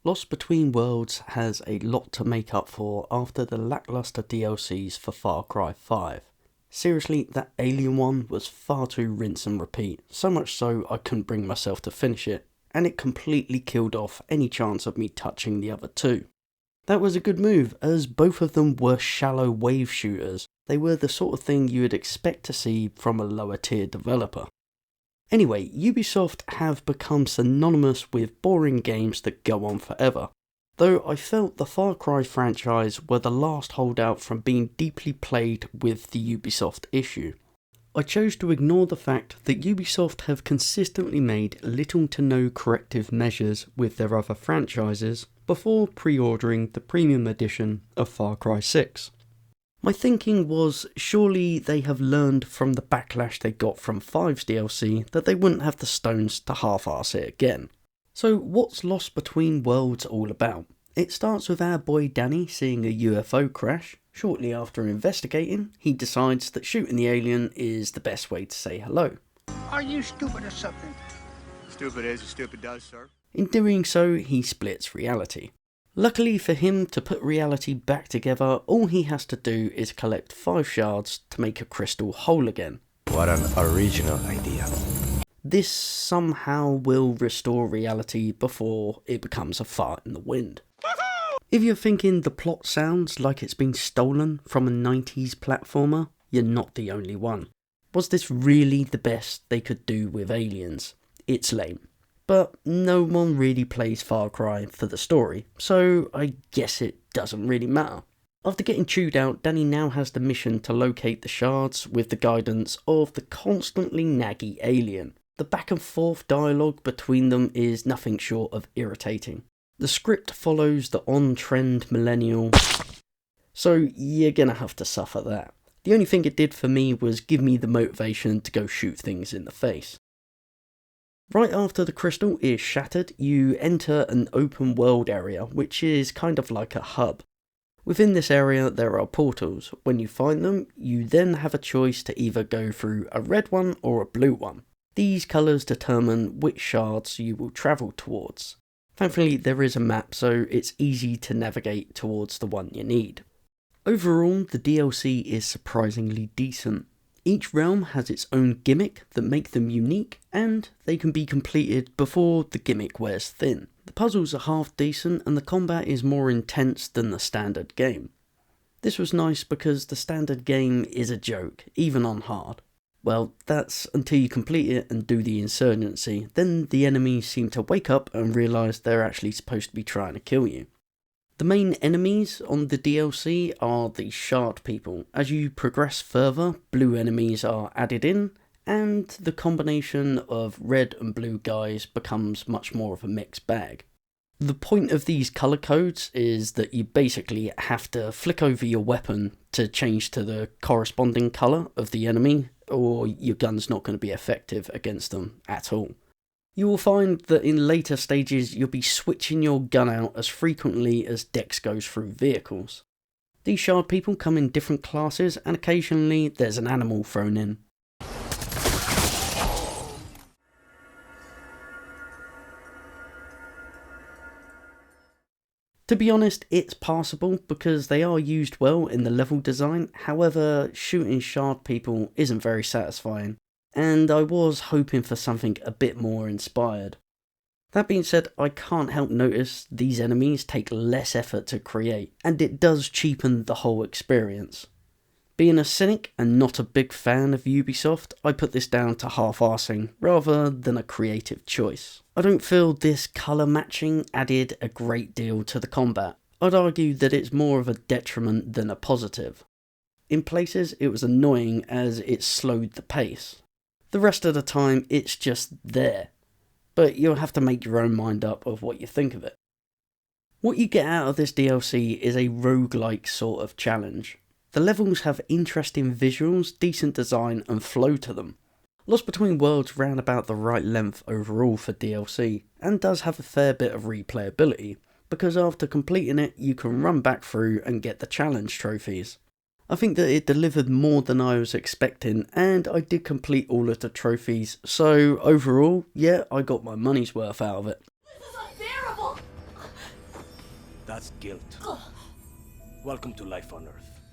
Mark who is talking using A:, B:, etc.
A: Lost Between Worlds has a lot to make up for after the lackluster DLCs for Far Cry 5. Seriously, that alien one was far too rinse and repeat, so much so I couldn't bring myself to finish it, and it completely killed off any chance of me touching the other two. That was a good move, as both of them were shallow wave shooters. They were the sort of thing you would expect to see from a lower tier developer. Anyway, Ubisoft have become synonymous with boring games that go on forever, though I felt the Far Cry franchise were the last holdout from being deeply plagued with the Ubisoft issue. I chose to ignore the fact that Ubisoft have consistently made little to no corrective measures with their other franchises before pre-ordering the premium edition of Far Cry 6. My thinking was, surely they have learned from the backlash they got from 5's DLC that they wouldn't have the stones to half-arse it again. So what's Lost Between Worlds all about? It starts with our boy Danny seeing a UFO crash. Shortly after investigating, he decides that shooting the alien is the best way to say hello.
B: Are you stupid or something?
C: Stupid is as stupid does, sir.
A: In doing so, he splits reality. Luckily for him, to put reality back together, all he has to do is collect 5 shards to make a crystal whole again.
D: What an original idea.
A: This somehow will restore reality before it becomes a fart in the wind. If you're thinking the plot sounds like it's been stolen from a 90s platformer, you're not the only one. Was this really the best they could do with aliens? It's lame. But no one really plays Far Cry for the story, so I guess it doesn't really matter. After getting chewed out, Danny now has the mission to locate the shards with the guidance of the constantly naggy alien. The back and forth dialogue between them is nothing short of irritating. The script follows the on-trend millennial, so you're gonna have to suffer that. The only thing it did for me was give me the motivation to go shoot things in the face. Right after the crystal is shattered, you enter an open world area, which is kind of like a hub. Within this area there are portals. When you find them, you then have a choice to either go through a red one or a blue one. These colours determine which shards you will travel towards. Thankfully there is a map, so it's easy to navigate towards the one you need. Overall, the DLC is surprisingly decent. Each realm has its own gimmick that make them unique, and they can be completed before the gimmick wears thin. The puzzles are half decent and the combat is more intense than the standard game. This was nice because the standard game is a joke, even on hard. Well, that's until you complete it and do the insurgency, then the enemies seem to wake up and realise they're actually supposed to be trying to kill you. The main enemies on the DLC are the Shard people. As you progress further, blue enemies are added in, and the combination of red and blue guys becomes much more of a mixed bag. The point of these colour codes is that you basically have to flick over your weapon to change to the corresponding colour of the enemy, or your gun's not going to be effective against them at all. You will find that in later stages you'll be switching your gun out as frequently as Dex goes through vehicles. These shard people come in different classes and occasionally there's an animal thrown in. To be honest, it's passable because they are used well in the level design, however shooting shard people isn't very satisfying, and I was hoping for something a bit more inspired. That being said, I can't help notice these enemies take less effort to create, and it does cheapen the whole experience. Being a cynic and not a big fan of Ubisoft, I put this down to half-arsing rather than a creative choice. I don't feel this colour matching added a great deal to the combat. I'd argue that it's more of a detriment than a positive. In places it was annoying as it slowed the pace. The rest of the time it's just there, but you'll have to make your own mind up of what you think of it. What you get out of this DLC is a roguelike sort of challenge. The levels have interesting visuals, decent design and flow to them. Lost Between Worlds ran about the right length overall for DLC, and does have a fair bit of replayability, because after completing it you can run back through and get the challenge trophies. I think that it delivered more than I was expecting, and I did complete all of the trophies, so overall, yeah, I got my money's worth out of it.
E: This is unbearable!
D: That's guilt. Welcome to life on Earth.